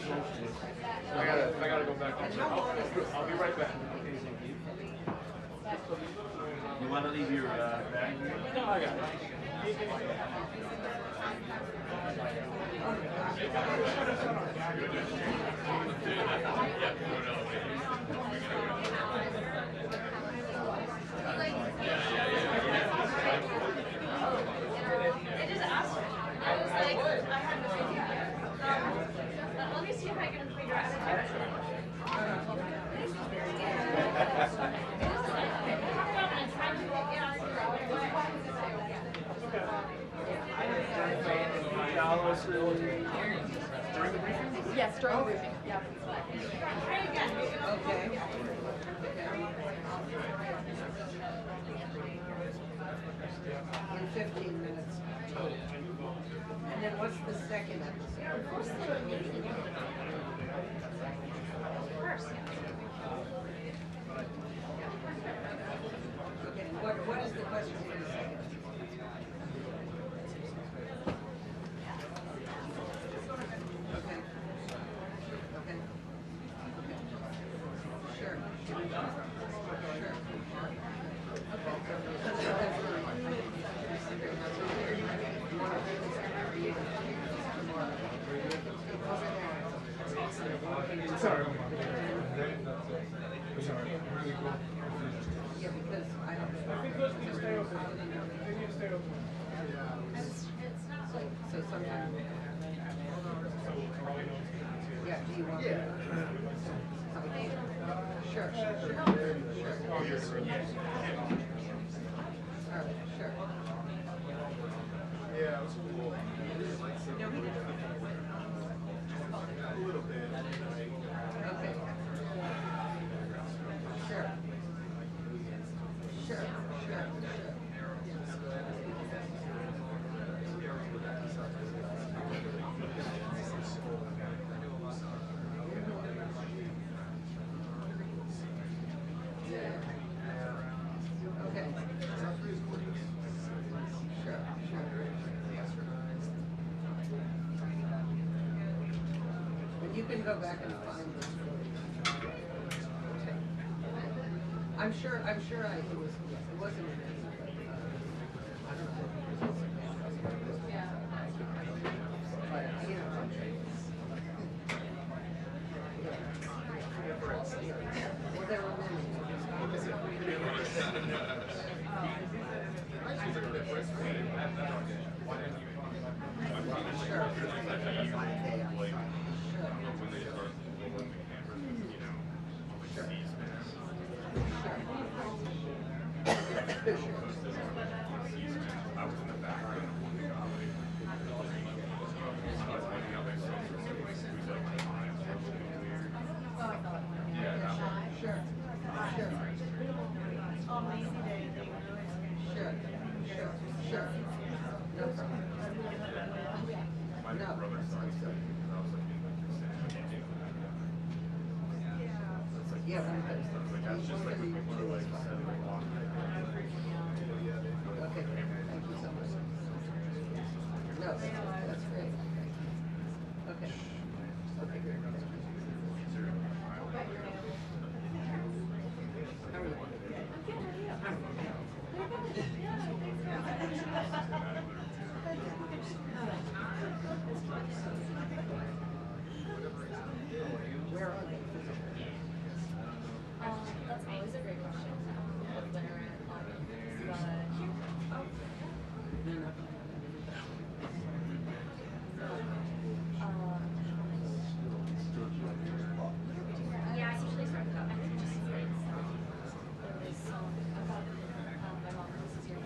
I gotta go back. I'll be right back. You want to leave your bag here? No, I got it. I just asked her. I was like, I had no idea. Let me see if I can figure out how to do it. Yes, during the briefing. Yeah. Okay. In 15 minutes. And then what's the second episode? First. Okay, what is the question for the second? Okay. Okay. Okay. Sure. Sure. Sorry. Yeah, because I don't know. I think those need to stay open. They need to stay open. So sometimes. Yeah, do you want to? Sure, sure, sure. All right, sure. Yeah, it was cool. No, he didn't. A little bit. Okay. Sure. Sure, sure, sure. Okay. Sure, sure. But you can go back and find this. I'm sure it wasn't an answer, but I don't know. Yeah. But, you know. Well, there were many. Sure. Sure. Sure. No problem. No. Yeah, okay, thank you so much. No, that's great. Okay. Okay, great. How are you? Where are they? That's always a great question. Yeah, I usually start with that. I think just there was about my mom was here.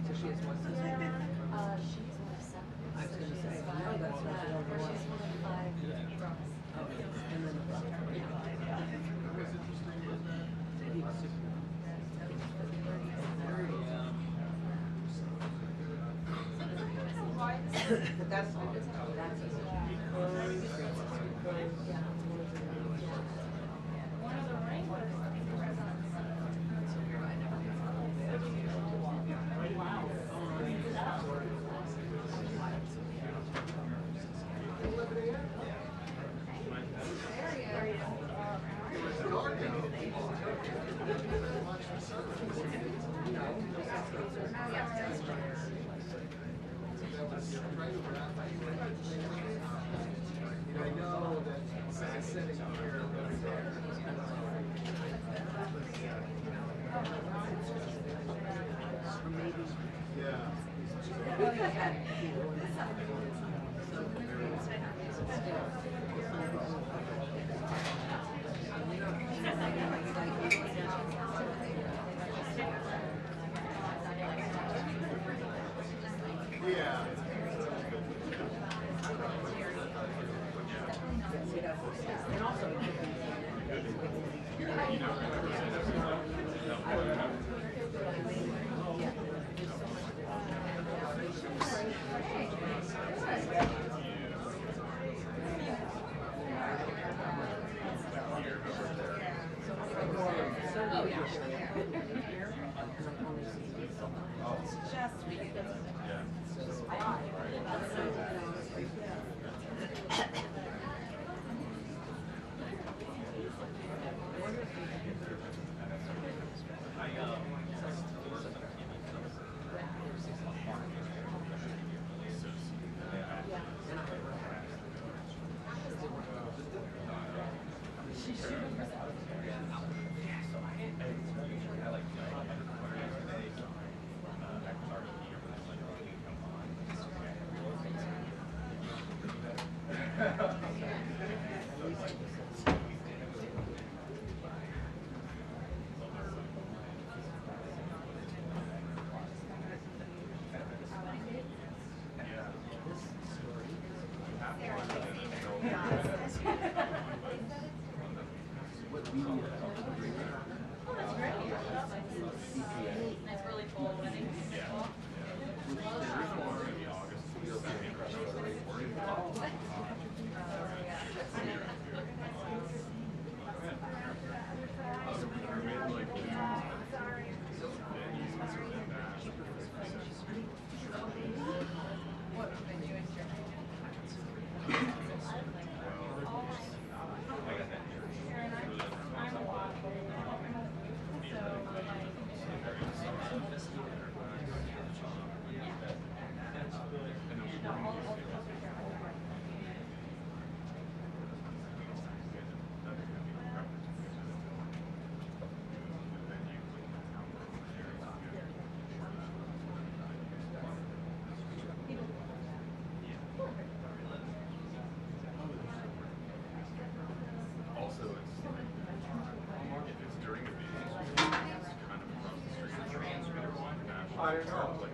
So she has one sister? She's one of seven. I was going to say, no, that's not the only one. She's one of 5 brothers. And then the brother. He was super. But that's all. That's it. I know that sitting here I don't know.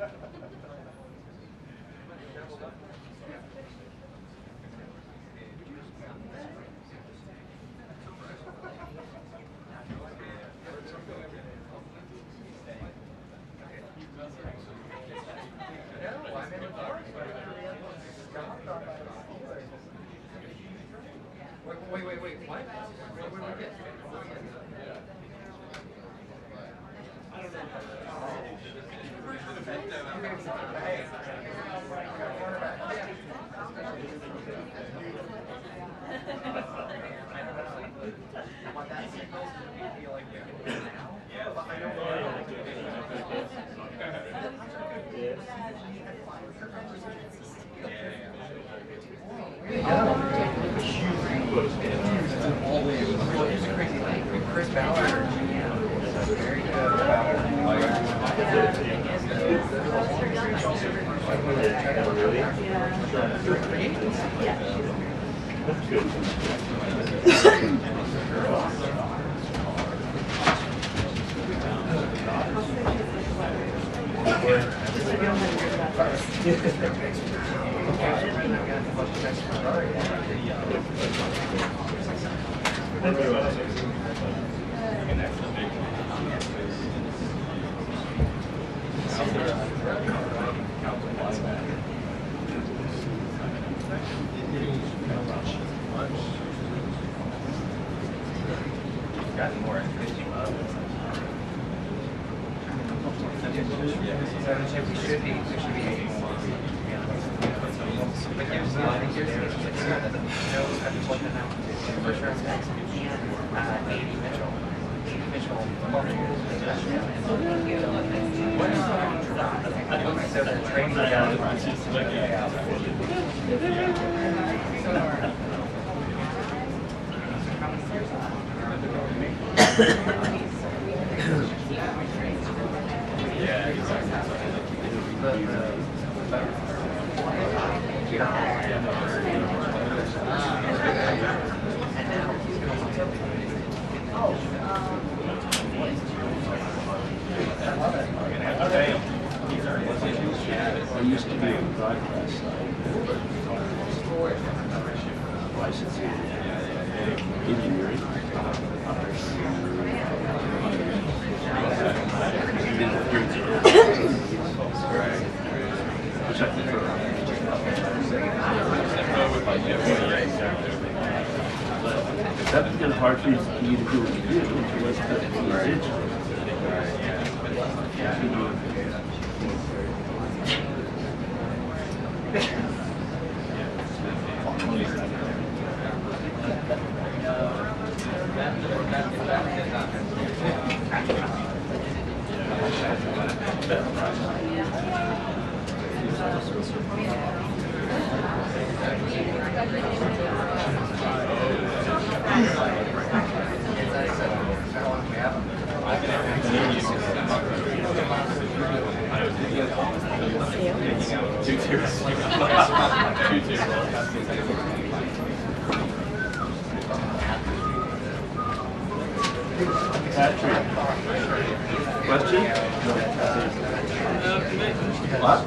Wait, what? What did we get? Chris Ballard. Very good. Gotten more interesting. We should be 80 more. But here's the other thing, for sure, and 80 Mitchell. 80 Mitchell. So the training I used to be a broadcast licensing engineering. That's kind of hard for you to do what you do until it's digital. Patrick, question? What?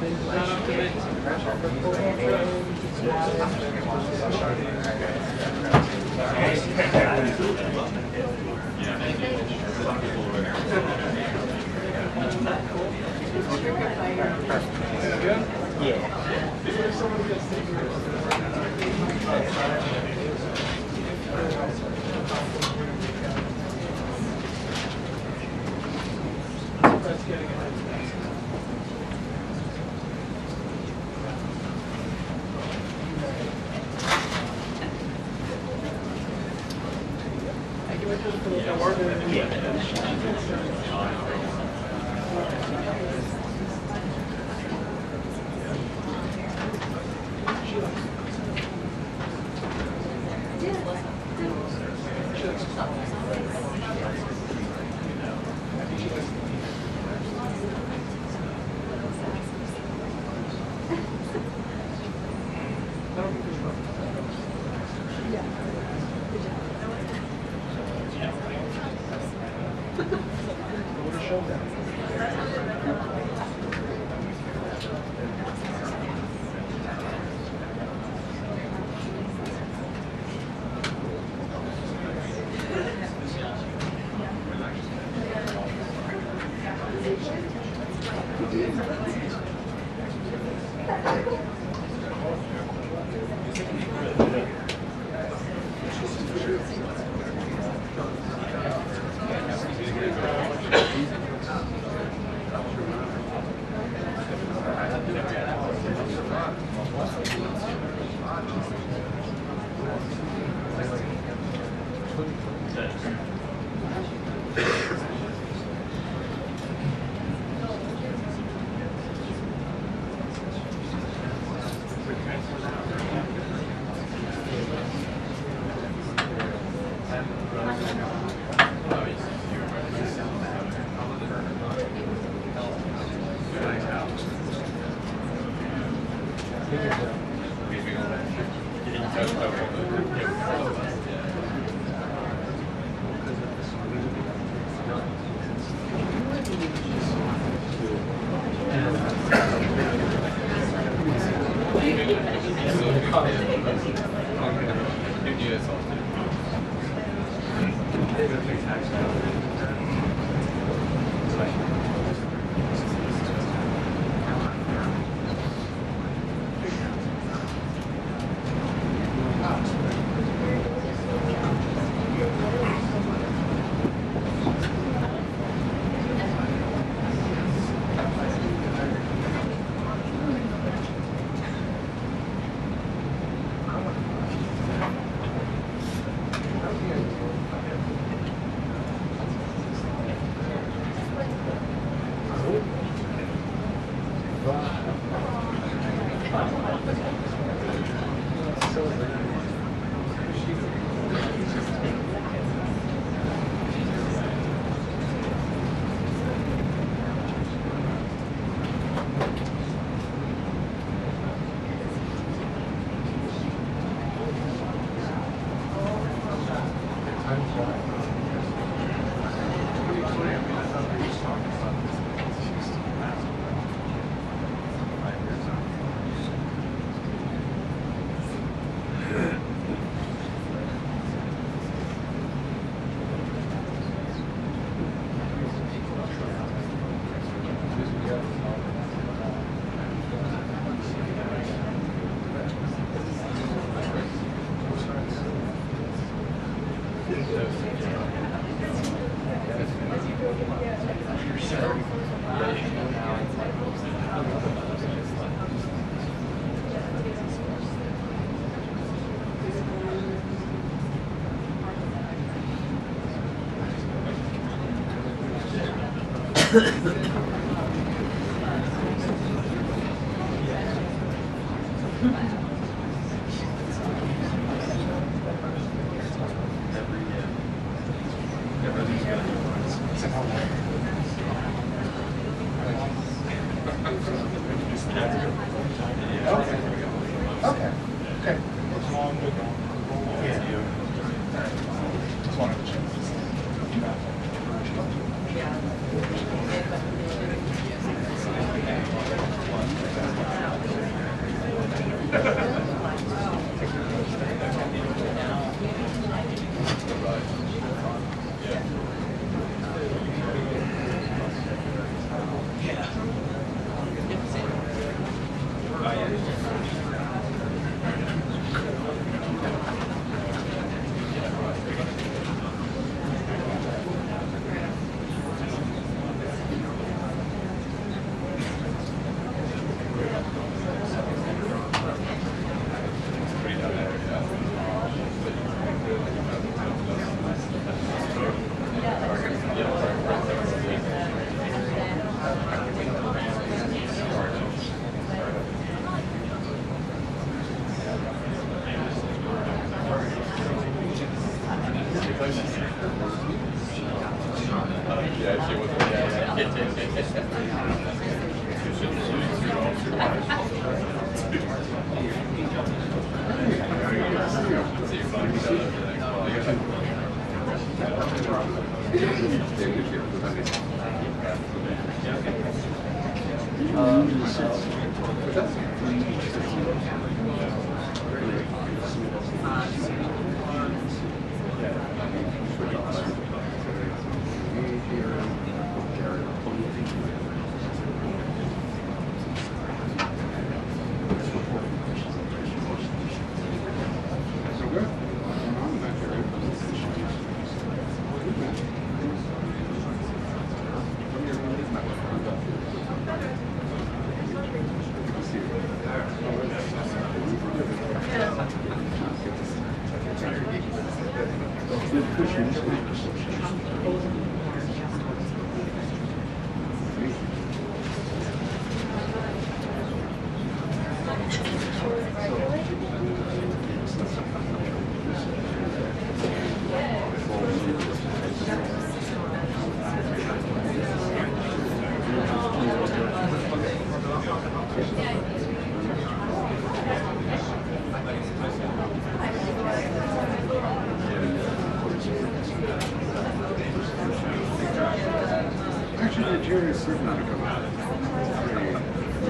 Actually, the jury is certain to come out. We had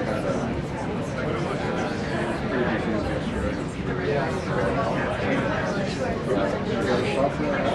a pretty big news yesterday. We got a shot for our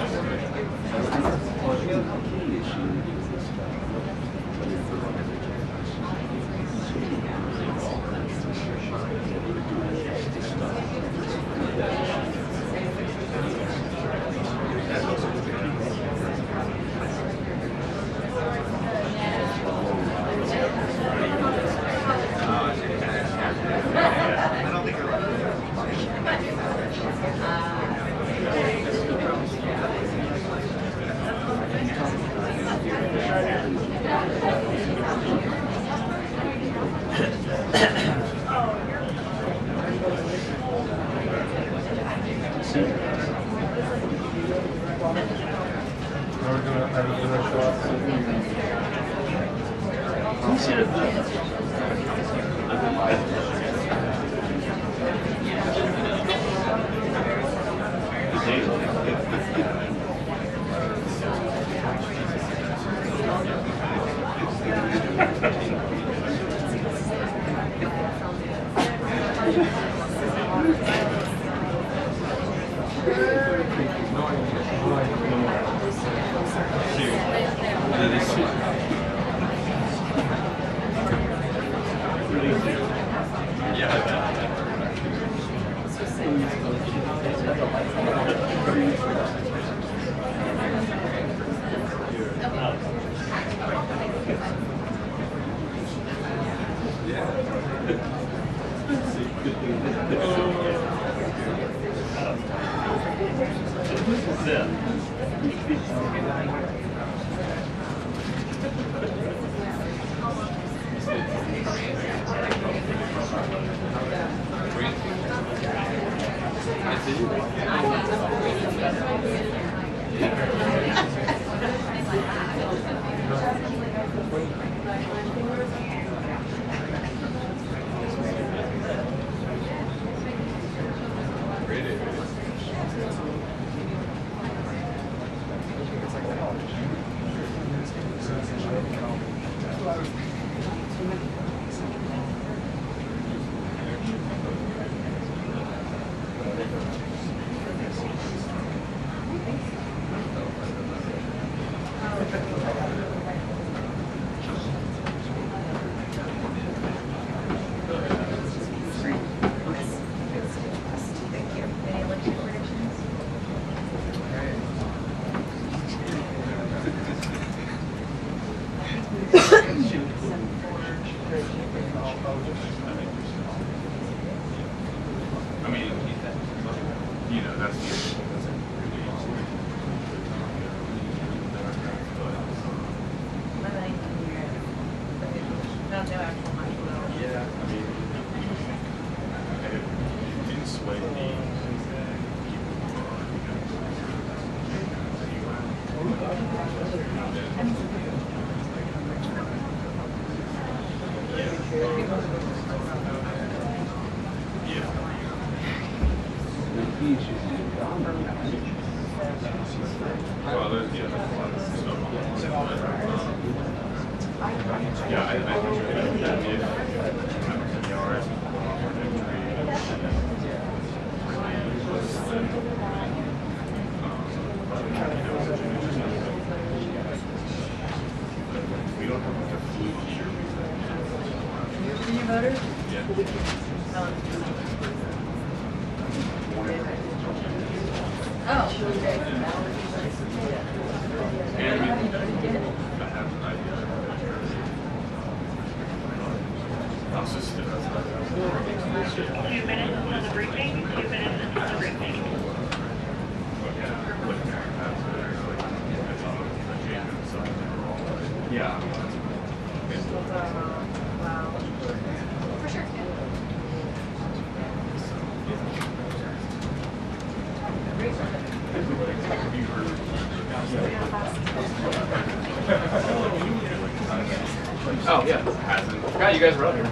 Oh, yeah. Forgot you guys were up here.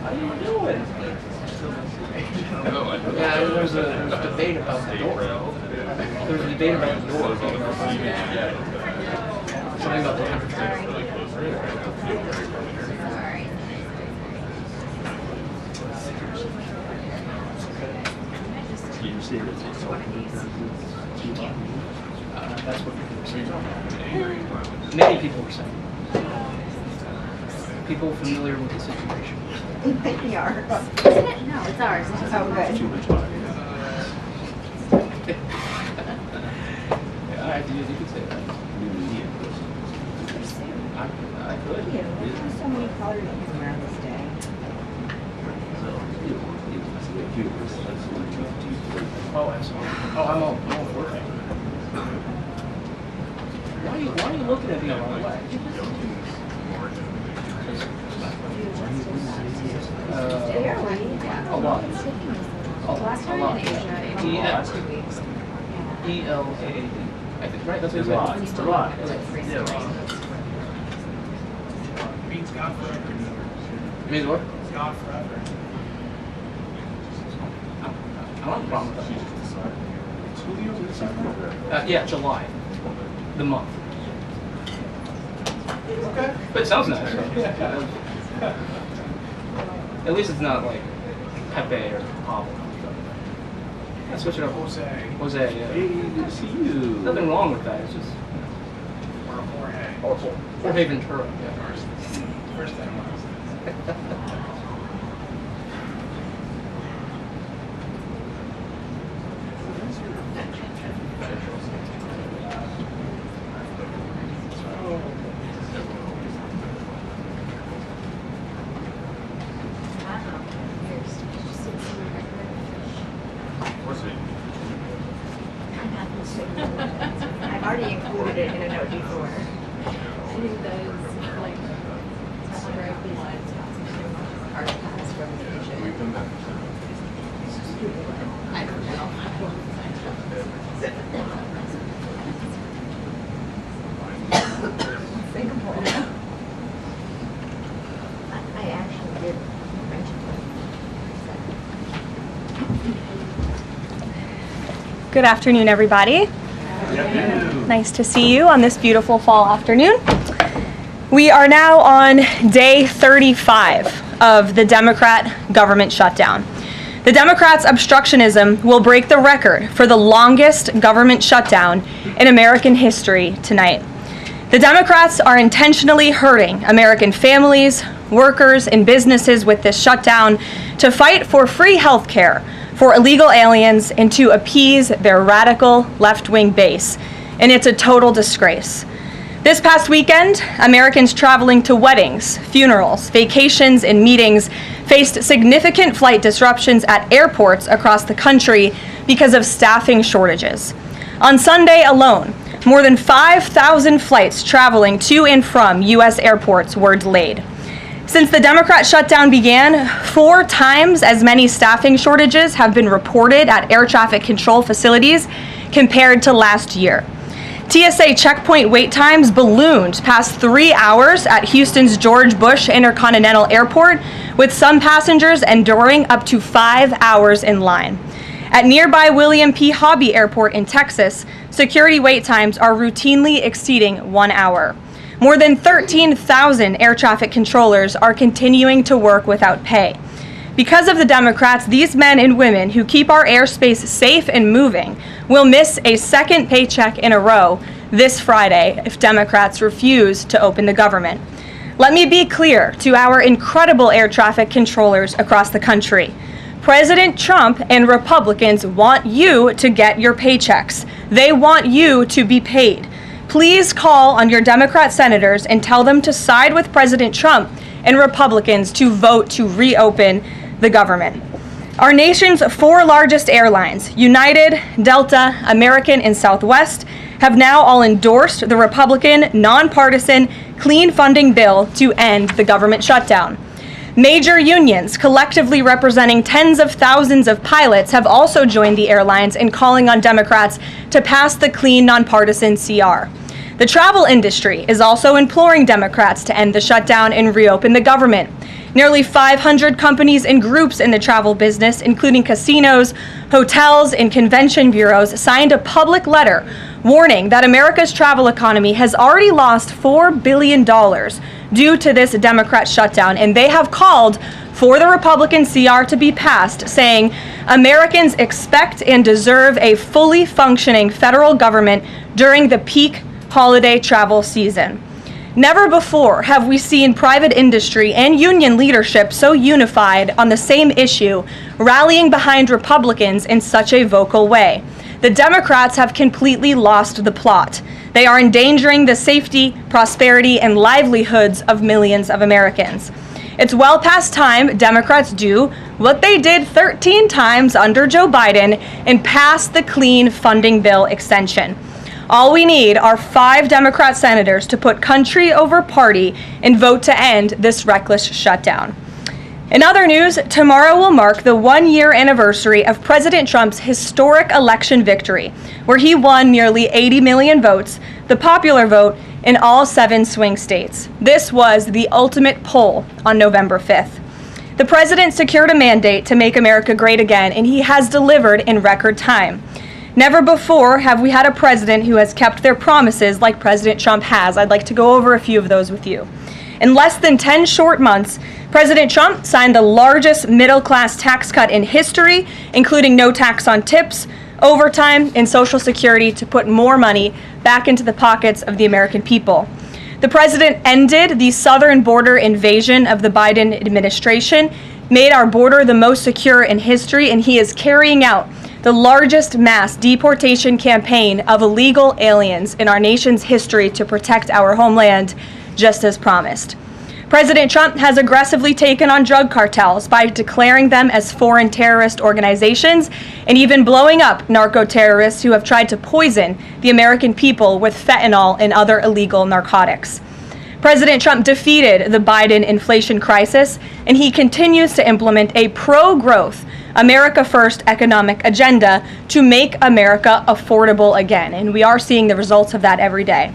How you doing? Yeah, there was a debate about the door. There was a debate about the door. Something about the temperature. You see it, it's That's what people were saying. Many people were saying. People familiar with the situation. They are. Isn't it? No, it's ours. It's just Oh, good. too much fun. Yeah, you could say that. I could. Yeah, there's so many colors that come around this day. Oh, absolutely. Oh, I'm all for it. Why are you looking at me the wrong way? A lot. last time in Asia, it was E-L- 2 weeks. E-L-A-A-D. I think, right? That's what It's a it lot. said. It's a lot. Yeah. Means God forever. It means what? God forever. I don't have a problem with that. Yeah, July. The month. Okay. But it sounds nice. At least it's not like Pepe or Pablo. Let's switch it up. Jose. Jose, yeah. Hey, good to see you. Nothing wrong with that. It's just. Or Jorge. Or Jorge Ventura. Yeah. First and last. I've already included it in a note before. I don't Singapore. I actually did mention it. Good afternoon, everybody. Nice to see you on this beautiful fall afternoon. We are now on day 35 of the Democrat government shutdown. The Democrats' obstructionism will break the record for the longest government shutdown in American history tonight. The Democrats are intentionally hurting American families, workers, and businesses with this shutdown to fight for free health care for illegal aliens and to appease their radical left-wing base. And it's a total disgrace. This past weekend, Americans traveling to weddings, funerals, vacations, and meetings faced significant flight disruptions at airports across the country because of staffing shortages. On Sunday alone, more than 5,000 flights traveling to and from U.S. airports were delayed. Since the Democrat shutdown began, 4 times as many staffing shortages have been reported at air traffic control facilities compared to last year. TSA checkpoint wait times ballooned past 3 hours at Houston's George Bush Intercontinental Airport, with some passengers enduring up to 5 hours in line. At nearby William P. Hobby Airport in Texas, security wait times are routinely exceeding 1 hour. More than 13,000 air traffic controllers are continuing to work without pay. Because of the Democrats, these men and women who keep our airspace safe and moving will miss a second paycheck in a row this Friday if Democrats refuse to open the government. Let me be clear to our incredible air traffic controllers across the country. President Trump and Republicans want you to get your paychecks. They want you to be paid. Please call on your Democrat senators and tell them to side with President Trump and Republicans to vote to reopen the government. Our nation's 4 largest airlines, United, Delta, American, and Southwest, have now all endorsed the Republican, nonpartisan, clean funding bill to end the government shutdown. Major unions, collectively representing tens of thousands of pilots, have also joined the airlines in calling on Democrats to pass the clean, nonpartisan CR. The travel industry is also imploring Democrats to end the shutdown and reopen the government. Nearly 500 companies and groups in the travel business, including casinos, hotels, and convention bureaus, signed a public letter warning that America's travel economy has already lost $4 billion due to this Democrat shutdown, and they have called for the Republican CR to be passed, saying Americans expect and deserve a fully functioning federal government during the peak holiday travel season. Never before have we seen private industry and union leadership so unified on the same issue, rallying behind Republicans in such a vocal way. The Democrats have completely lost the plot. They are endangering the safety, prosperity, and livelihoods of millions of Americans. It's well past time Democrats do what they did 13 times under Joe Biden and pass the clean funding bill extension. All we need are 5 Democrat senators to put country over party and vote to end this reckless shutdown. In other news, tomorrow will mark the 1-year anniversary of President Trump's historic election victory, where he won nearly 80 million votes, the popular vote, in all 7 swing states. This was the ultimate poll on November 5th. The president secured a mandate to make America great again, and he has delivered in record time. Never before have we had a president who has kept their promises like President Trump has. I'd like to go over a few of those with you. In less than 10 short months, President Trump signed the largest middle-class tax cut in history, including no tax on tips, overtime, and Social Security to put more money back into the pockets of the American people. The president ended the southern border invasion of the Biden administration, made our border the most secure in history, and he is carrying out the largest mass deportation campaign of illegal aliens in our nation's history to protect our homeland, just as promised. President Trump has aggressively taken on drug cartels by declaring them as foreign terrorist organizations and even blowing up narco-terrorists who have tried to poison the American people with fentanyl and other illegal narcotics. President Trump defeated the Biden inflation crisis, and he continues to implement a pro-growth, America First economic agenda to make America affordable again, and we are seeing the results of that every day.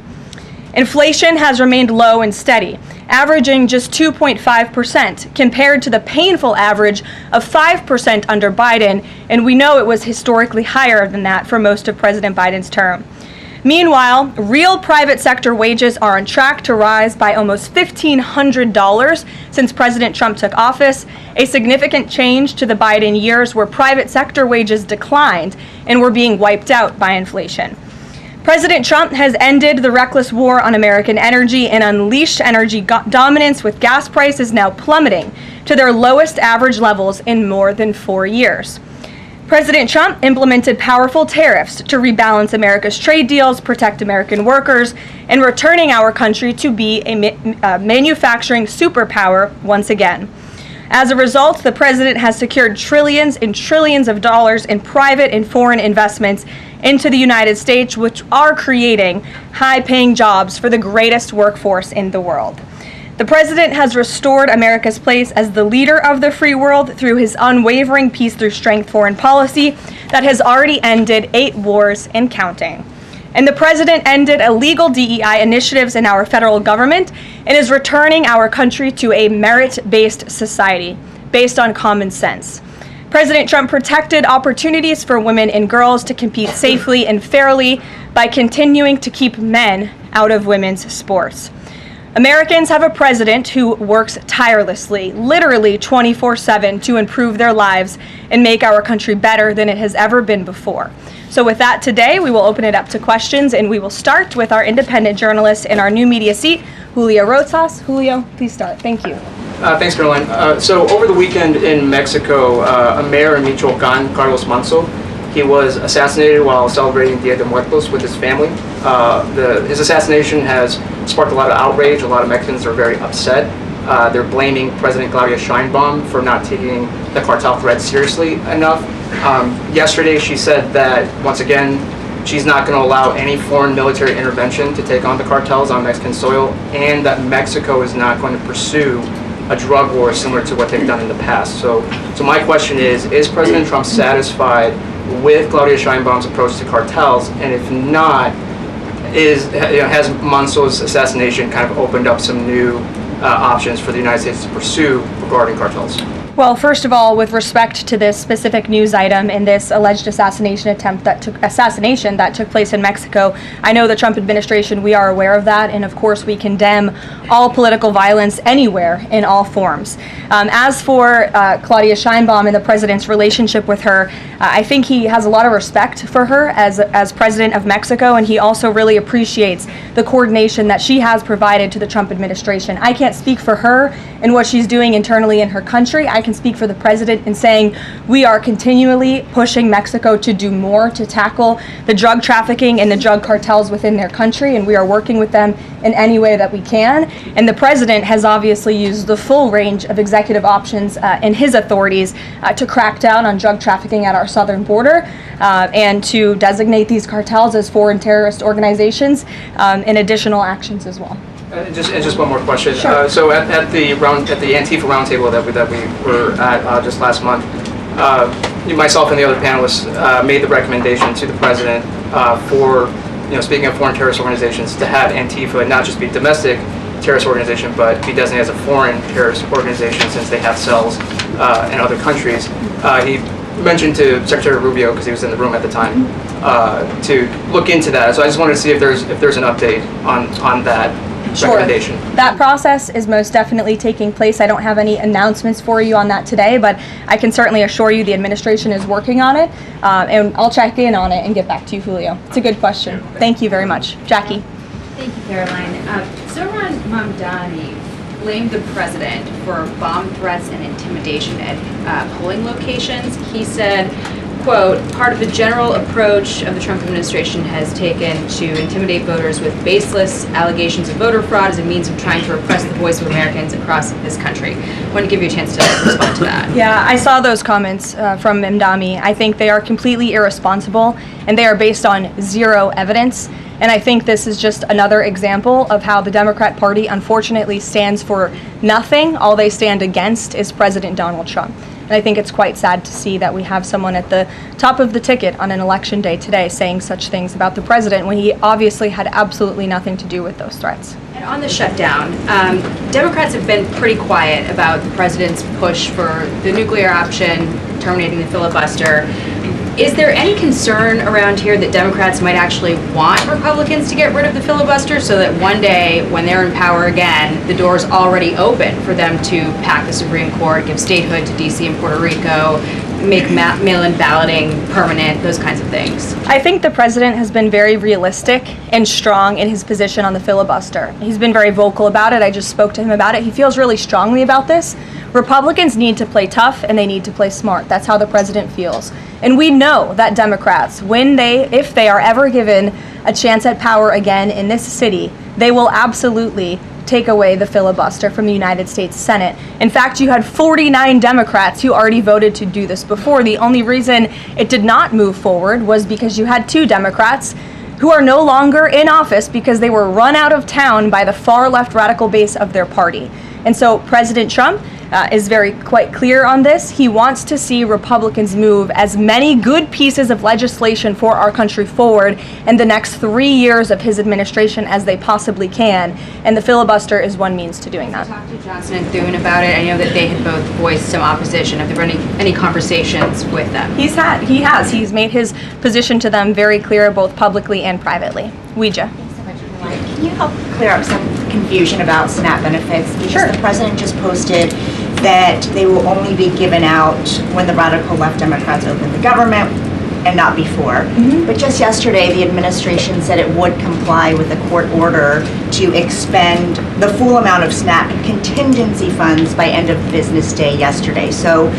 Inflation has remained low and steady, averaging just 2.5% compared to the painful average of 5% under Biden, and we know it was historically higher than that for most of President Biden's term. Meanwhile, real private sector wages are on track to rise by almost $1,500 since President Trump took office, a significant change to the Biden years where private sector wages declined and were being wiped out by inflation. President Trump has ended the reckless war on American energy and unleashed energy dominance, with gas prices now plummeting to their lowest average levels in more than 4 years. President Trump implemented powerful tariffs to rebalance America's trade deals, protect American workers, and returning our country to be a manufacturing superpower once again. As a result, the president has secured trillions and trillions of dollars in private and foreign investments into the United States, which are creating high-paying jobs for the greatest workforce in the world. The president has restored America's place as the leader of the free world through his unwavering peace through strength foreign policy that has already ended 8 wars and counting. And the president ended illegal DEI initiatives in our federal government and is returning our country to a merit-based society based on common sense. President Trump protected opportunities for women and girls to compete safely and fairly by continuing to keep men out of women's sports. Americans have a president who works tirelessly, literally 24/7, to improve their lives and make our country better than it has ever been before. So with that, today we will open it up to questions, and we will start with our independent journalist in our new media seat, Julio Rosas. Julio, please start. Thank you. Thanks, Caroline. So over the weekend in Mexico, a mayor in Michoacan, Carlos Manso, he was assassinated while celebrating Dia de Muertos with his family. His assassination has sparked a lot of outrage. A lot of Mexicans are very upset. They're blaming President Claudia Sheinbaum for not taking the cartel threat seriously enough. Yesterday, she said that, once again, she's not going to allow any foreign military intervention to take on the cartels on Mexican soil, and that Mexico is not going to pursue a drug war similar to what they've done in the past. So my question is President Trump satisfied with Claudia Sheinbaum's approach to cartels? And if not, has Mansour's assassination kind of opened up some new options for the United States to pursue regarding cartels? Well, first of all, with respect to this specific news item and this alleged assassination that took place in Mexico, I know the Trump administration, we are aware of that, and of course we condemn all political violence anywhere in all forms. As for Claudia Sheinbaum and the president's relationship with her, I think he has a lot of respect for her as president of Mexico, and he also really appreciates the coordination that she has provided to the Trump administration. I can't speak for her and what she's doing internally in her country. I can speak for the president in saying we are continually pushing Mexico to do more to tackle the drug trafficking and the drug cartels within their country, and we are working with them in any way that we can. And the president has obviously used the full range of executive options in his authorities to crack down on drug trafficking at our southern border and to designate these cartels as foreign terrorist organizations and additional actions as well. Just one more question. Sure. So at the Antifa roundtable that we were at just last month, myself and the other panelists made the recommendation to the president for, speaking of foreign terrorist organizations, to have Antifa not just be domestic terrorist organization, but be designated as a foreign terrorist organization since they have cells in other countries. He mentioned to Secretary Rubio, because he was in the room at the time, to look into that. So I just wanted to see if there's an update on that. Sure. That process is most definitely taking place. I don't have any announcements for you on that today, but I can certainly assure you the administration is working on it, and I'll check in on it and get back to you, Julio. It's a good question. Thank you very much. Jackie. Thank you, Caroline. Zoran Mamdani blamed the president for bomb threats and intimidation at polling locations. He said, quote, part of the general approach of the Trump administration has taken to intimidate voters with baseless allegations of voter fraud as a means of trying to repress the voice of Americans across this country. I want to give you a chance to respond to that. Yeah, I saw those comments from Mamdani. I think they are completely irresponsible, and they are based on zero evidence. And I think this is just another example of how the Democrat Party unfortunately stands for nothing. All they stand against is President Donald Trump. And I think it's quite sad to see that we have someone at the top of the ticket on an election day today saying such things about the president when he obviously had absolutely nothing to do with those threats. And on the shutdown, Democrats have been pretty quiet about the president's push for the nuclear option, terminating the filibuster. Is there any concern around here that Democrats might actually want Republicans to get rid of the filibuster so that one day when they're in power again, the door's already open for them to pack the Supreme Court, give statehood to D.C. and Puerto Rico, make mail-in balloting permanent, those kinds of things? I think the president has been very realistic and strong in his position on the filibuster. He's been very vocal about it. I just spoke to him about it. He feels really strongly about this. Republicans need to play tough and they need to play smart. That's how the president feels. And we know that Democrats, if they are ever given a chance at power again in this city, they will absolutely take away the filibuster from the United States Senate. In fact, you had 49 Democrats who already voted to do this before. The only reason it did not move forward was because you had 2 Democrats who are no longer in office because they were run out of town by the far left radical base of their party. And so President Trump is quite clear on this. He wants to see Republicans move as many good pieces of legislation for our country forward in the next 3 years of his administration as they possibly can. And the filibuster is one means to doing that. I talked to Johnson and Thune about it. I know that they had both voiced some opposition. Have there been any conversations with them? He has. He's made his position to them very clear, both publicly and privately. Ouija. Thanks so much, Caroline. Can you help clear up some confusion about SNAP benefits? Because Sure. the president just posted that they will only be given out when the radical left Democrats open the government and not before. But just yesterday, the administration said it would comply with a court order to expend the full amount of SNAP contingency funds by end of business day yesterday. So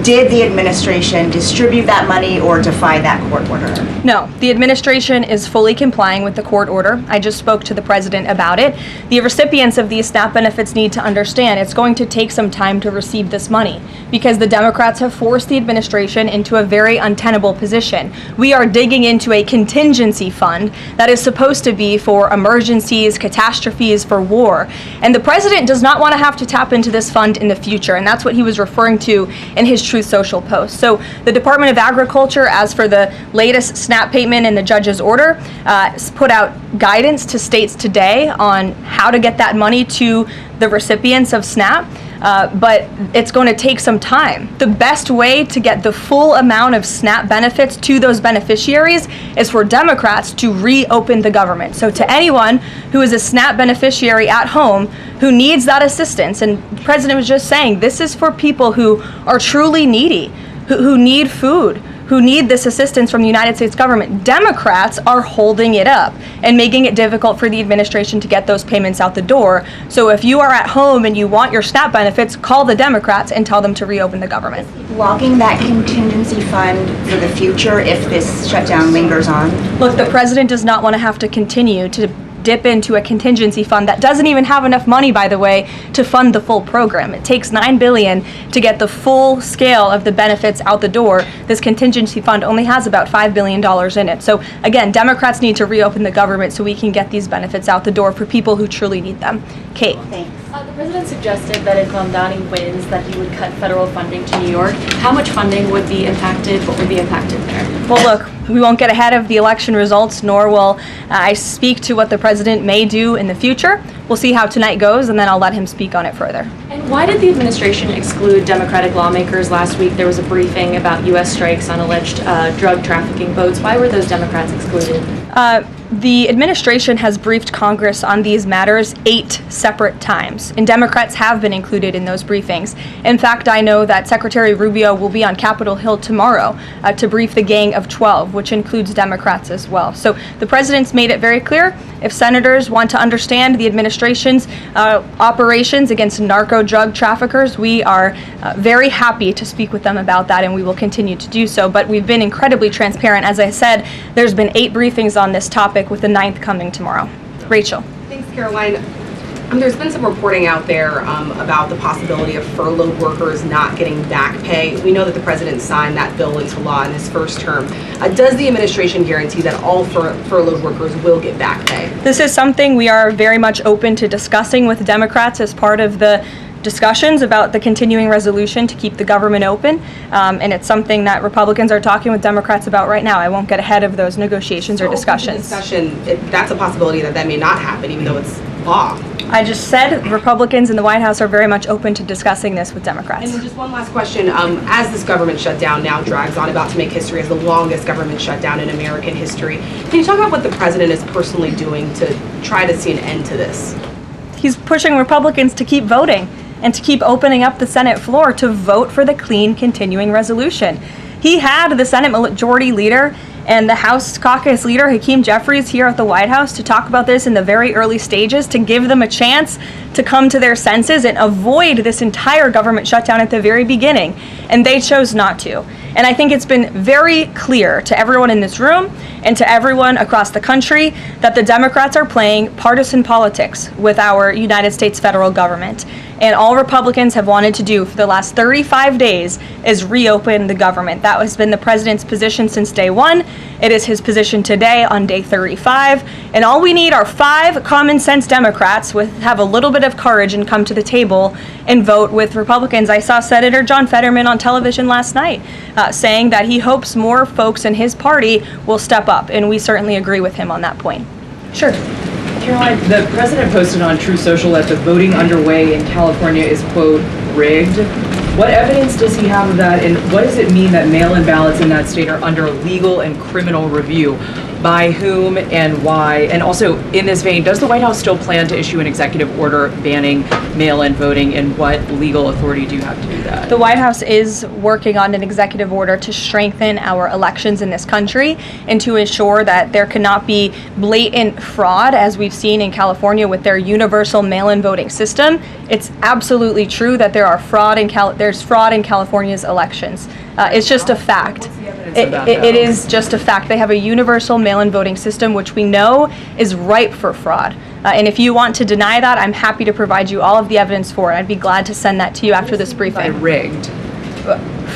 Did the administration distribute that money or defy that court order? No, the administration is fully complying with the court order. I just spoke to the president about it. The recipients of these SNAP benefits need to understand it's going to take some time to receive this money because the Democrats have forced the administration into a very untenable position. We are digging into a contingency fund that is supposed to be for emergencies, catastrophes, for war. And the president does not want to have to tap into this fund in the future, and that's what he was referring to in his Truth Social post. So the Department of Agriculture, as for the latest SNAP payment in the judge's order, put out guidance to states today on how to get that money to the recipients of SNAP. But it's going to take some time. The best way to get the full amount of SNAP benefits to those beneficiaries is for Democrats to reopen the government. So to anyone who is a SNAP beneficiary at home who needs that assistance, and the president was just saying, this is for people who are truly needy, who need food, who need this assistance from the United States government. Democrats are holding it up and making it difficult for the administration to get those payments out the door. So if you are at home and you want your SNAP benefits, call the Democrats and tell them to reopen the government. Logging that contingency fund for the future if this shutdown lingers on? Look, the president does not want to have to continue to dip into a contingency fund that doesn't even have enough money, by the way, to fund the full program. It takes $9 billion to get the full scale of the benefits out the door. This contingency fund only has about $5 billion in it. So again, Democrats need to reopen the government so we can get these benefits out the door for people who truly need them. Kate. Thanks. The president suggested that if Mamdani wins, that he would cut federal funding to New York. How much funding would be impacted? What would be impacted there? Well, look, we won't get ahead of the election results, nor will I speak to what the president may do in the future. We'll see how tonight goes, and then I'll let him speak on it further. And why did the administration exclude Democratic lawmakers last week? There was a briefing about U.S. strikes on alleged drug trafficking boats. Why were those Democrats excluded? The administration has briefed Congress on these matters 8 separate times, and Democrats have been included in those briefings. In fact, I know that Secretary Rubio will be on Capitol Hill tomorrow to brief the Gang of 12, which includes Democrats as well. So the president's made it very clear, if senators want to understand the administration's operations against narco drug traffickers, we are very happy to speak with them about that, and we will continue to do so. But we've been incredibly transparent. As I said, there's been 8 briefings on this topic, with the 9th coming tomorrow. Rachel. Thanks, Caroline. There's been some reporting out there about the possibility of furloughed workers not getting back pay. We know that the president signed that bill into law in his first term. Does the administration guarantee that all furloughed workers will get back pay? This is something we are very much open to discussing with Democrats as part of the discussions about the continuing resolution to keep the government open, and it's something that Republicans are talking with Democrats about right now. I won't get ahead of those negotiations or discussions. That's a possibility that may not happen, even though it's law. I just said Republicans in the White House are very much open to discussing this with Democrats. And just one last question. As this government shutdown now drags on, about to make history as the longest government shutdown in American history, can you talk about what the president is personally doing to try to see an end to this? He's pushing Republicans to keep voting and to keep opening up the Senate floor to vote for the clean continuing resolution. He had the Senate Majority Leader and the House Caucus Leader, Hakeem Jeffries, here at the White House to talk about this in the very early stages, to give them a chance to come to their senses and avoid this entire government shutdown at the very beginning. And they chose not to. And I think it's been very clear to everyone in this room and to everyone across the country that the Democrats are playing partisan politics with our United States federal government. And all Republicans have wanted to do for the last 35 days is reopen the government. That has been the president's position since day one. It is his position today on day 35. And all we need are 5 common sense Democrats have a little bit of courage and come to the table and vote with Republicans. I saw Senator John Fetterman on television last night saying that he hopes more folks in his party will step up. And we certainly agree with him on that point. Sure. Caroline, the president posted on Truth Social that the voting underway in California is, quote, rigged. What evidence does he have of that, and what does it mean that mail-in ballots in that state are under legal and criminal review? by whom and why? And also, in this vein, does the White House still plan to issue an executive order banning mail-in voting, and what legal authority do you have to do that? The White House is working on an executive order to strengthen our elections in this country and to ensure that there cannot be blatant fraud, as we've seen in California with their universal mail-in voting system. It's absolutely true that there's fraud in California's elections. It's just a fact. It is just a fact. They have a universal mail-in voting system, which we know is ripe for fraud. And if you want to deny that, I'm happy to provide you all of the evidence for it. I'd be glad to send that to you after this briefing. Rigged.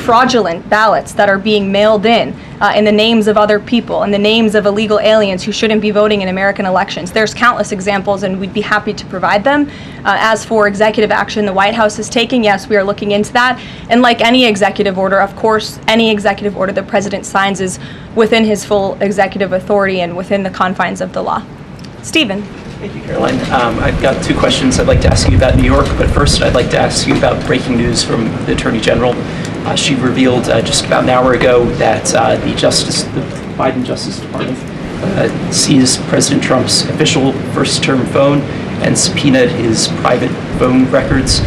Fraudulent ballots that are being mailed in the names of other people, in the names of illegal aliens who shouldn't be voting in American elections. There's countless examples, and we'd be happy to provide them. As for executive action the White House is taking, yes, we are looking into that. And like any executive order, of course, any executive order the president signs is within his full executive authority and within the confines of the law. Stephen. Thank you, Caroline. I've got two questions I'd like to ask you about New York, but first I'd like to ask you about breaking news from the Attorney General. She revealed just about an hour ago that the Biden Justice Department seized President Trump's official first-term phone and subpoenaed his private phone records.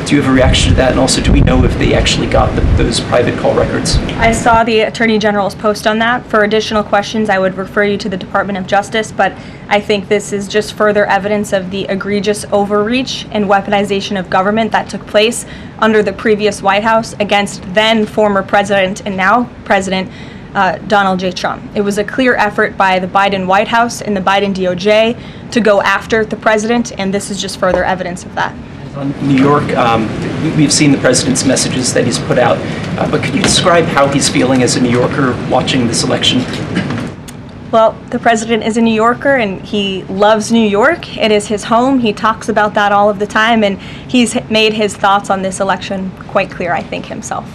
Do you have a reaction to that? And also, do we know if they actually got those private call records? I saw the Attorney General's post on that. For additional questions, I would refer you to the Department of Justice, but I think this is just further evidence of the egregious overreach and weaponization of government that took place under the previous White House against then former President and now President Donald J. Trump. It was a clear effort by the Biden White House and the Biden DOJ to go after the president, and this is just further evidence of that. On New York, we've seen the president's messages that he's put out, but could you describe how he's feeling as a New Yorker watching this election? Well, the president is a New Yorker and he loves New York. It is his home. He talks about that all of the time, and he's made his thoughts on this election quite clear, I think, himself.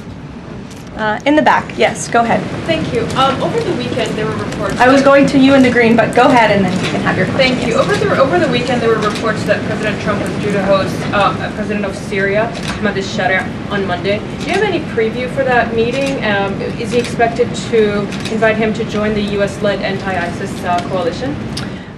In the back, yes, go ahead. Thank you. Over the weekend, there were reports. I was going to you in the green, but go ahead and then you can have your question. Thank you. Over the weekend, there were reports that President Trump was due to host President of Syria, Ahmed al-Sharia, on Monday. Do you have any preview for that meeting? Is he expected to invite him to join the U.S.-led anti-ISIS coalition?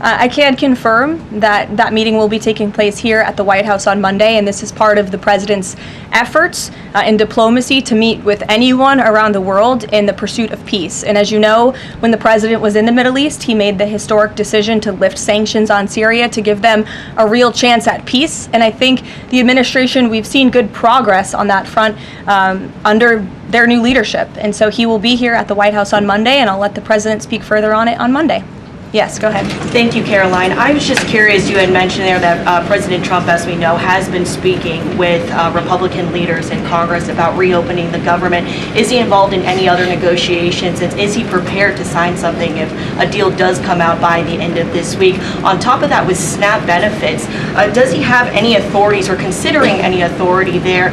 I can confirm that that meeting will be taking place here at the White House on Monday, and this is part of the president's efforts in diplomacy to meet with anyone around the world in the pursuit of peace. And as you know, when the president was in the Middle East, he made the historic decision to lift sanctions on Syria to give them a real chance at peace. And I think the administration, we've seen good progress on that front under their new leadership. And so he will be here at the White House on Monday, and I'll let the president speak further on it on Monday. Yes, go ahead. Thank you, Caroline. I was just curious, you had mentioned there that President Trump, as we know, has been speaking with Republican leaders in Congress about reopening the government. Is he involved in any other negotiations? And is he prepared to sign something if a deal does come out by the end of this week? On top of that, with SNAP benefits, does he have any authorities or considering any authority there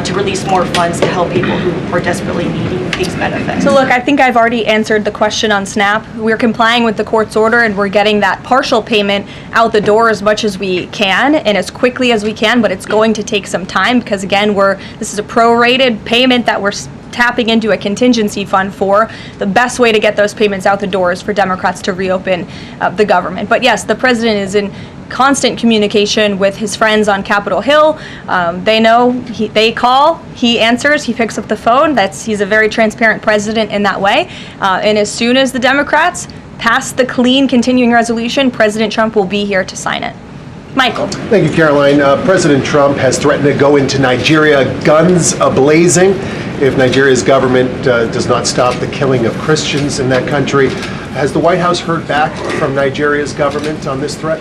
to release more funds to help people who are desperately needing these benefits? So look, I think I've already answered the question on SNAP. We're complying with the court's order, and we're getting that partial payment out the door as much as we can and as quickly as we can, but it's going to take some time because, again, this is a prorated payment that we're tapping into a contingency fund for. The best way to get those payments out the door is for Democrats to reopen the government. But yes, the president is in constant communication with his friends on Capitol Hill. They know, they call, he answers, he picks up the phone. He's a very transparent president in that way. And as soon as the Democrats pass the clean continuing resolution, President Trump will be here to sign it. Michael. Thank you, Caroline. President Trump has threatened to go into Nigeria guns a-blazing if Nigeria's government does not stop the killing of Christians in that country. Has the White House heard back from Nigeria's government on this threat?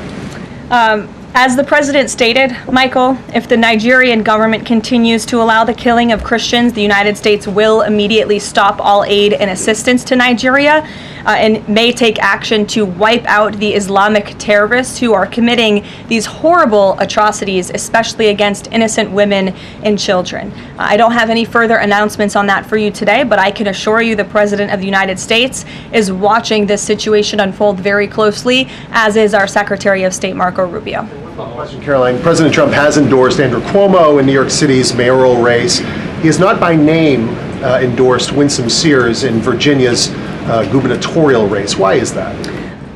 As the president stated, Michael, if the Nigerian government continues to allow the killing of Christians, the United States will immediately stop all aid and assistance to Nigeria and may take action to wipe out the Islamic terrorists who are committing these horrible atrocities, especially against innocent women and children. I don't have any further announcements on that for you today, but I can assure you the President of the United States is watching this situation unfold very closely, as is our Secretary of State, Marco Rubio. Question, Caroline. President Trump has endorsed Andrew Cuomo in New York City's mayoral race. He has not by name endorsed Winsome Sears in Virginia's gubernatorial race. Why is that?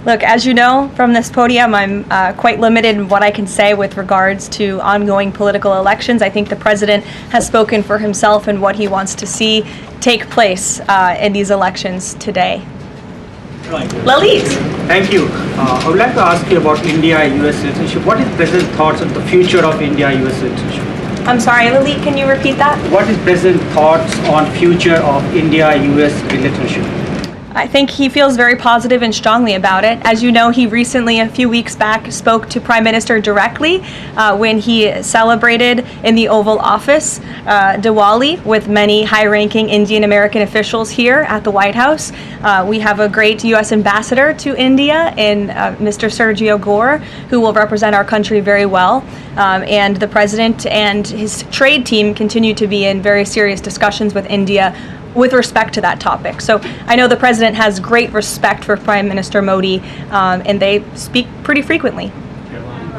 Look, as you know from this podium, I'm quite limited in what I can say with regards to ongoing political elections. I think the president has spoken for himself and what he wants to see take place in these elections today. Leavitt. Thank you. I would like to ask you about India-US citizenship. What is President's thoughts on the future of India-US citizenship? I'm sorry, Leavitt, can you repeat that? What is President's thoughts on future of India-US relationship? I think he feels very positive and strongly about it. As you know, he recently, a few weeks back, spoke to Prime Minister directly when he celebrated in the Oval Office Diwali with many high-ranking Indian American officials here at the White House. We have a great U.S. ambassador to India in Mr. Sergio Gore, who will represent our country very well. And the president and his trade team continue to be in very serious discussions with India with respect to that topic. So I know the president has great respect for Prime Minister Modi, and they speak pretty frequently.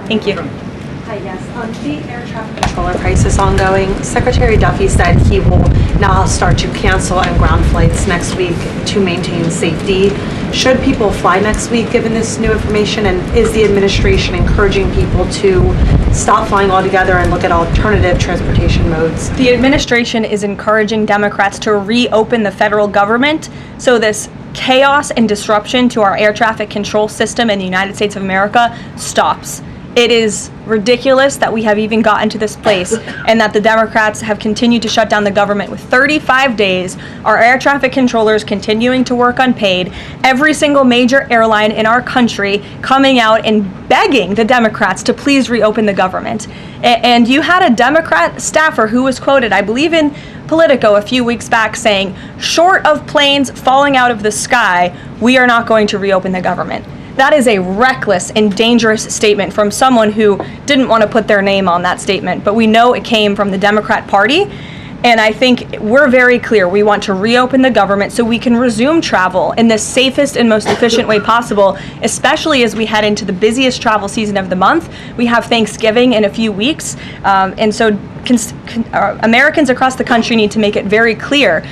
Thank you. Hi, yes. On the air traffic controller crisis ongoing, Secretary Duffy said he will now start to cancel and ground flights next week to maintain safety. Should people fly next week given this new information, and is the administration encouraging people to stop flying altogether and look at alternative transportation modes? The administration is encouraging Democrats to reopen the federal government so this chaos and disruption to our air traffic control system in the United States of America stops. It is ridiculous that we have even gotten to this place and that the Democrats have continued to shut down the government with 35 days, our air traffic controllers continuing to work unpaid, every single major airline in our country coming out and begging the Democrats to please reopen the government. And you had a Democrat staffer who was quoted, I believe in Politico a few weeks back, saying, short of planes falling out of the sky, we are not going to reopen the government. That is a reckless and dangerous statement from someone who didn't want to put their name on that statement, but we know it came from the Democrat Party. And I think we're very clear. We want to reopen the government so we can resume travel in the safest and most efficient way possible, especially as we head into the busiest travel season of the month. We have Thanksgiving in a few weeks. And so Americans across the country need to make it very clear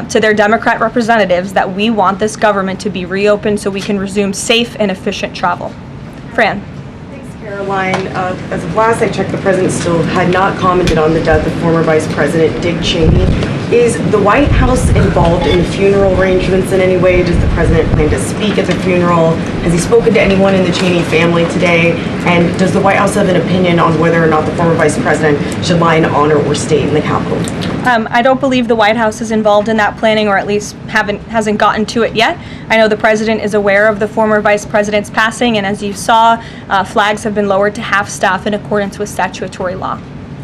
to their Democrat representatives that we want this government to be reopened so we can resume safe and efficient travel. Fran. Karoline, as of last I checked, the president still had not commented on the death of former Vice President Dick Cheney. Is the White House involved in the funeral arrangements in any way? Does the president plan to speak at the funeral? Has he spoken to anyone in the Cheney family today? And does the White House have an opinion on whether or not the former vice president should lie in honor or stay in the Capitol? I don't believe the White House is involved in that planning, or at least hasn't gotten to it yet. I know the president is aware of the former vice president's passing, and as you saw, flags have been lowered to half staff in accordance with statutory law.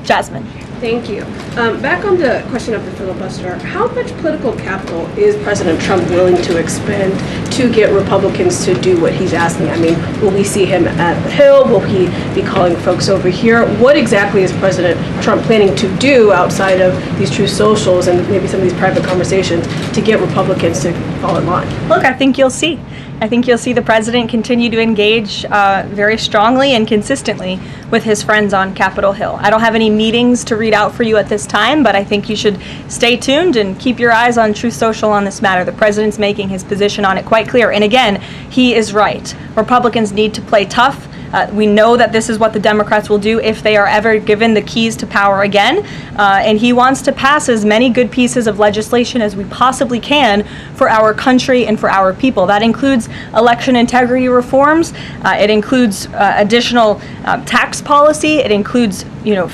Jasmine. Thank you. Back on the question of the filibuster, how much political capital is President Trump willing to expend to get Republicans to do what he's asking? I mean, will we see him at the Hill? Will he be calling folks over here? What exactly is President Trump planning to do outside of these true socials and maybe some of these private conversations to get Republicans to fall in line? Look, I think you'll see. I think you'll see the president continue to engage very strongly and consistently with his friends on Capitol Hill. I don't have any meetings to read out for you at this time, but I think you should stay tuned and keep your eyes on Truth Social on this matter. The president's making his position on it quite clear. And again, he is right. Republicans need to play tough. We know that this is what the Democrats will do if they are ever given the keys to power again. And he wants to pass as many good pieces of legislation as we possibly can for our country and for our people. That includes election integrity reforms. It includes additional tax policy. It includes,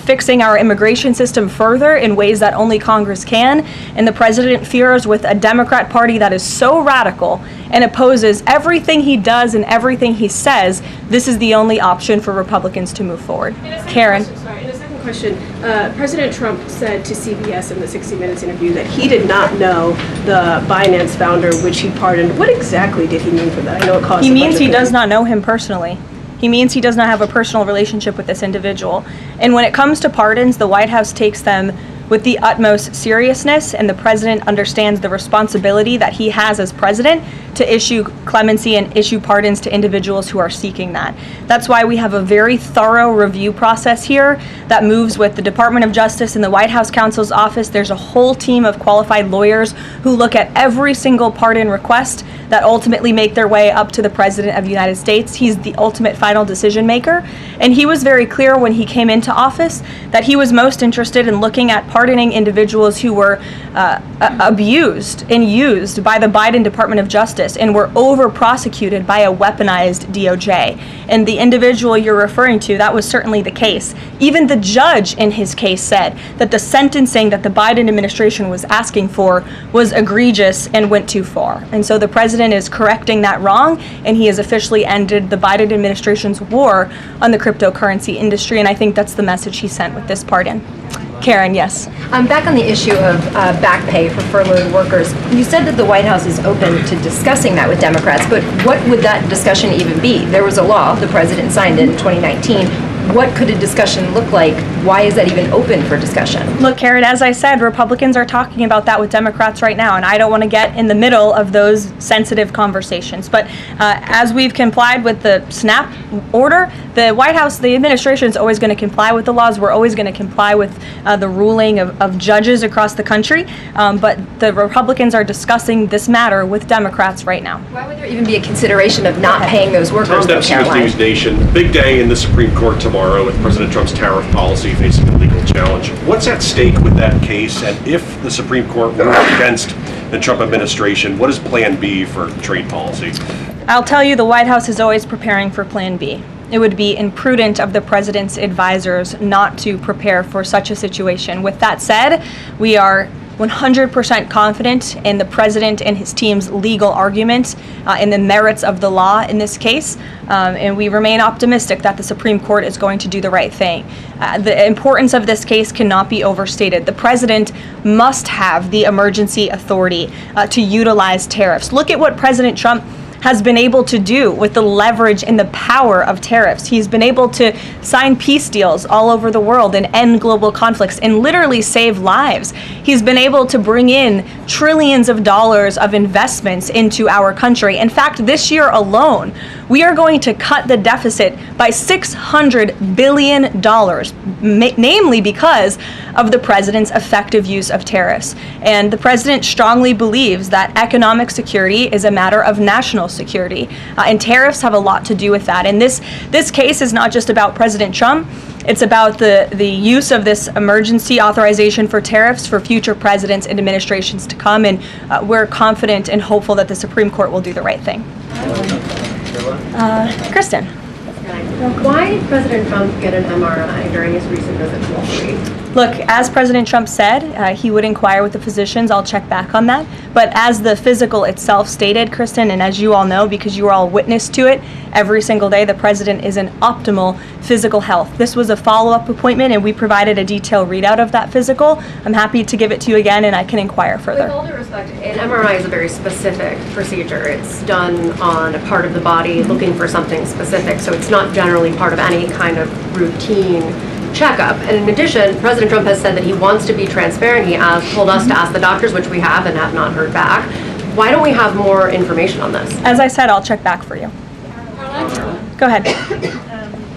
fixing our immigration system further in ways that only Congress can. And the president fears with a Democrat Party that is so radical and opposes everything he does and everything he says, this is the only option for Republicans to move forward. Karen. In a second question, President Trump said to CBS in the 60 Minutes interview that he did not know the Binance founder, which he pardoned. What exactly did he mean for that? I know it caused. He means he does not know him personally. He means he does not have a personal relationship with this individual. And when it comes to pardons, the White House takes them with the utmost seriousness, and the president understands the responsibility that he has as president to issue clemency and issue pardons to individuals who are seeking that. That's why we have a very thorough review process here that moves with the Department of Justice and the White House counsel's office. There's a whole team of qualified lawyers who look at every single pardon request that ultimately make their way up to the President of the United States. He's the ultimate final decision maker. And he was very clear when he came into office that he was most interested in looking at pardoning individuals who were abused and used by the Biden Department of Justice and were over-prosecuted by a weaponized DOJ. And the individual you're referring to, that was certainly the case. Even the judge in his case said that the sentencing that the Biden administration was asking for was egregious and went too far. And so the president is correcting that wrong, and he has officially ended the Biden administration's war on the cryptocurrency industry, and I think that's the message he sent with this pardon. Karen, yes. Back on the issue of back pay for furloughed workers, you said that the White House is open to discussing that with Democrats, but what would that discussion even be? There was a law the president signed in 2019. What could a discussion look like? Why is that even open for discussion? Look, Karen, as I said, Republicans are talking about that with Democrats right now, and I don't want to get in the middle of those sensitive conversations. But as we've complied with the SNAP order, the White House, the administration is always going to comply with the laws. We're always going to comply with the ruling of judges across the country. But the Republicans are discussing this matter with Democrats right now. Why would there even be a consideration of not paying those workers? Caroline. News Nation. Big day in the Supreme Court tomorrow with President Trump's tariff policy facing a legal challenge. What's at stake with that case? And if the Supreme Court were against the Trump administration, what is Plan B for trade policy? I'll tell you, the White House is always preparing for Plan B. It would be imprudent of the president's advisors not to prepare for such a situation. With that said, we are 100% confident in the president and his team's legal argument in the merits of the law in this case, and we remain optimistic that the Supreme Court is going to do the right thing. The importance of this case cannot be overstated. The president must have the emergency authority to utilize tariffs. Look at what President Trump has been able to do with the leverage and the power of tariffs. He's been able to sign peace deals all over the world and end global conflicts and literally save lives. He's been able to bring in trillions of dollars of investments into our country. In fact, this year alone, we are going to cut the deficit by $600 billion, namely because of the president's effective use of tariffs. And the president strongly believes that economic security is a matter of national security, and tariffs have a lot to do with that. And this case is not just about President Trump. It's about the use of this emergency authorization for tariffs for future presidents and administrations to come, and we're confident and hopeful that the Supreme Court will do the right thing. Kristen. Why did President Trump get an MRI during his recent visit to Wall Street? Look, as President Trump said, he would inquire with the physicians. I'll check back on that. But as the physical itself stated, Kristen, and as you all know, because you are all witness to it, every single day the president is in optimal physical health. This was a follow-up appointment, and we provided a detailed readout of that physical. I'm happy to give it to you again, and I can inquire further. With all due respect, an MRI is a very specific procedure. It's done on a part of the body looking for something specific, so it's not generally part of any kind of routine checkup. And in addition, President Trump has said that he wants to be transparent. He told us to ask the doctors, which we have and have not heard back. Why don't we have more information on this? As I said, I'll check back for you. Go ahead.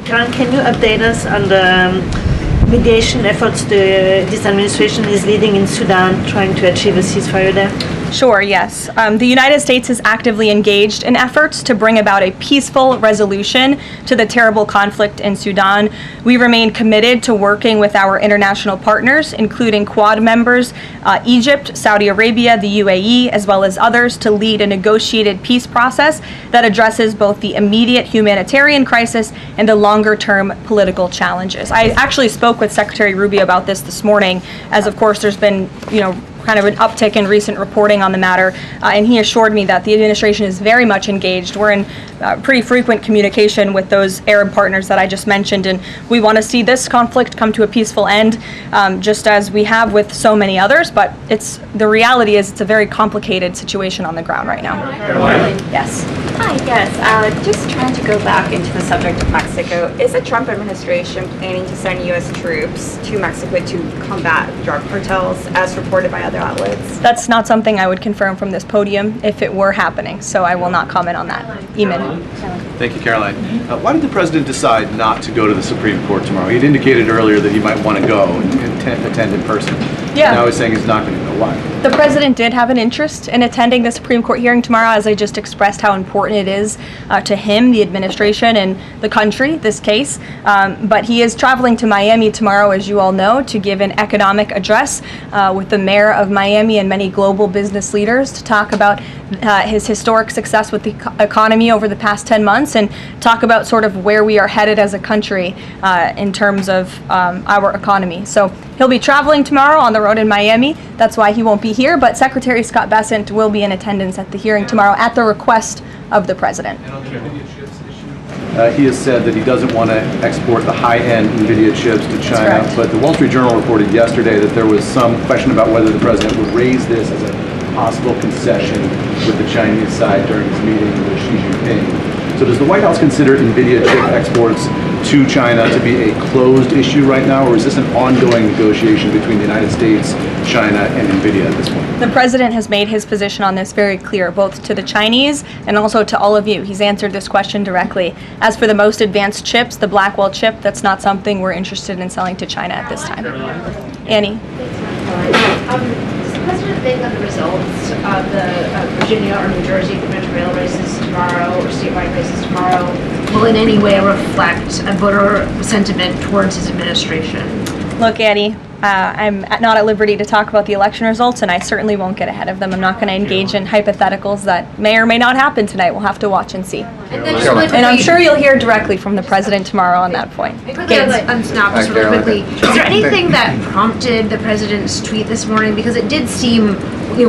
Caroline, can you update us on the mediation efforts this administration is leading in Sudan, trying to achieve a ceasefire there? Sure, yes. The United States is actively engaged in efforts to bring about a peaceful resolution to the terrible conflict in Sudan. We remain committed to working with our international partners, including Quad members, Egypt, Saudi Arabia, the UAE, as well as others, to lead a negotiated peace process that addresses both the immediate humanitarian crisis and the longer-term political challenges. I actually spoke with Secretary Rubio about this morning, as of course there's been, kind of an uptick in recent reporting on the matter, and he assured me that the administration is very much engaged. We're in pretty frequent communication with those Arab partners that I just mentioned, and we want to see this conflict come to a peaceful end, just as we have with so many others, but the reality is it's a very complicated situation on the ground right now. Caroline? Yes. Hi, yes. Just trying to go back into the subject of Mexico. Is the Trump administration planning to send U.S. troops to Mexico to combat drug cartels, as reported by other other outlets? That's not something I would confirm from this podium if it were happening, so I will not comment on that. Eamon. Thank you, Caroline. Why did the president decide not to go to the Supreme Court tomorrow? He'd indicated earlier that he might want to go and attend in person. Yeah. Now he's saying he's not going to go. Why? The president did have an interest in attending the Supreme Court hearing tomorrow, as I just expressed how important it is to him, the administration, and the country, this case. But he is traveling to Miami tomorrow, as you all know, to give an economic address with the mayor of Miami and many global business leaders to talk about his historic success with the economy over the past 10 months and talk about sort of where we are headed as a country in terms of our economy. So he'll be traveling tomorrow on the road in Miami. That's why he won't be here, but Secretary Scott Bessent will be in attendance at the hearing tomorrow at the request of the president. He has said that he doesn't want to export the high-end NVIDIA chips to China, but the Wall Street Journal reported yesterday that there was some question about whether the president would raise this as a possible concession with the Chinese side during his meeting with Xi Jinping. So does the White House consider NVIDIA chip exports to China to be a closed issue right now, or is this an ongoing negotiation between the United States, China, and NVIDIA at this point? The president has made his position on this very clear, both to the Chinese and also to all of you. He's answered this question directly. As for the most advanced chips, the Blackwell chip, that's not something we're interested in selling to China at this time. Annie. Does the president think that the results of the Virginia or New Jersey gubernatorial races tomorrow or statewide races tomorrow will in any way reflect a voter sentiment towards his administration? Look, Annie, I'm not at liberty to talk about the election results, and I certainly won't get ahead of them. I'm not going to engage in hypotheticals that may or may not happen tonight. We'll have to watch and see. And I'm sure you'll hear directly from the president tomorrow on that point. Quickly on Snap, just really quickly, is there anything that prompted the president's tweet this morning? Because it did seem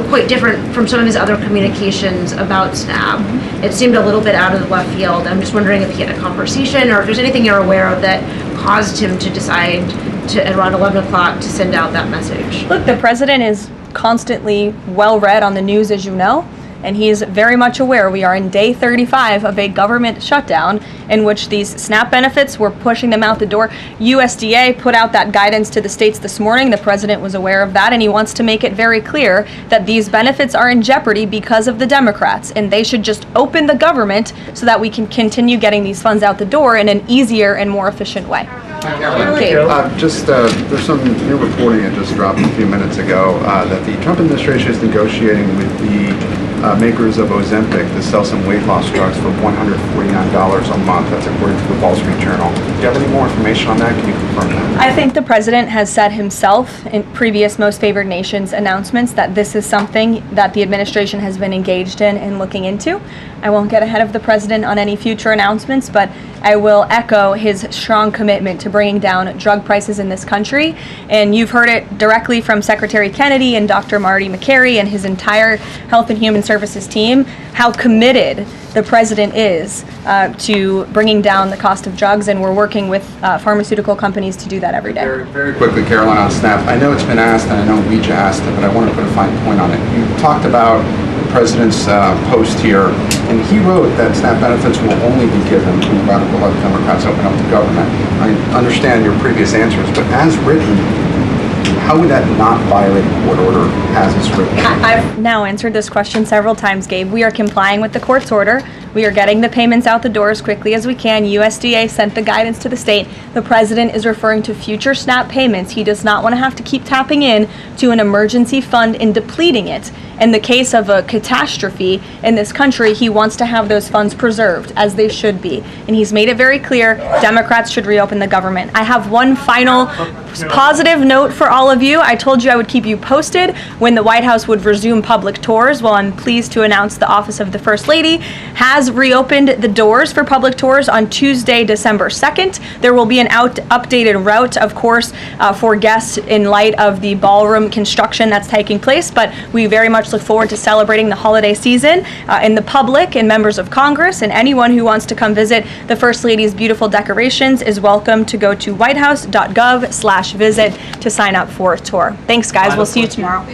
quite different from some of his other communications about Snap. It seemed a little bit out of the left field. I'm just wondering if he had a conversation or if there's anything you're aware of that caused him to decide to, at around 11 o'clock, to send out that message. Look, the president is constantly well read on the news, as you know, and he is very much aware we are in day 35 of a government shutdown in which these SNAP benefits, we're pushing them out the door. USDA put out that guidance to the states this morning. The president was aware of that, and he wants to make it very clear that these benefits are in jeopardy because of the Democrats, and they should just open the government so that we can continue getting these funds out the door in an easier and more efficient way. There's some new reporting that just dropped a few minutes ago that the Trump administration is negotiating with the makers of Ozempic to sell some weight loss drugs for $149 a month. That's according to the Wall Street Journal. Do you have any more information on that? Can you confirm that? I think the president has said himself in previous Most Favored Nations announcements that this is something that the administration has been engaged in and looking into. I won't get ahead of the president on any future announcements, but I will echo his strong commitment to bringing down drug prices in this country. And you've heard it directly from Secretary Kennedy and Dr. Marty McCary and his entire Health and Human Services team, how committed the president is to bringing down the cost of drugs, and we're working with pharmaceutical companies to do that every day. Very quickly, Caroline, on SNAP. I know it's been asked, and I know we just asked it, but I want to put a fine point on it. You talked about the president's post here, and he wrote that SNAP benefits will only be given when the radical left Democrats open up the government. I understand your previous answers, but as written, how would that not violate a court order as it's written? I've now answered this question several times, Gabe. We are complying with the court's order. We are getting the payments out the door as quickly as we can. USDA sent the guidance to the state. The president is referring to future SNAP payments. He does not want to have to keep tapping in to an emergency fund and depleting it. In the case of a catastrophe in this country, he wants to have those funds preserved, as they should be. And he's made it very clear Democrats should reopen the government. I have one final positive note for all of you. I told you I would keep you posted when the White House would resume public tours. Well, I'm pleased to announce the Office of the First Lady has reopened the doors for public tours on Tuesday, December 2nd. There will be an updated route, of course, for guests in light of the ballroom construction that's taking place, but we very much look forward to celebrating the holiday season. And the public and members of Congress and anyone who wants to come visit the First Lady's beautiful decorations is welcome to go to whitehouse.gov/visit to sign up for a tour. Thanks, guys. We'll see you tomorrow.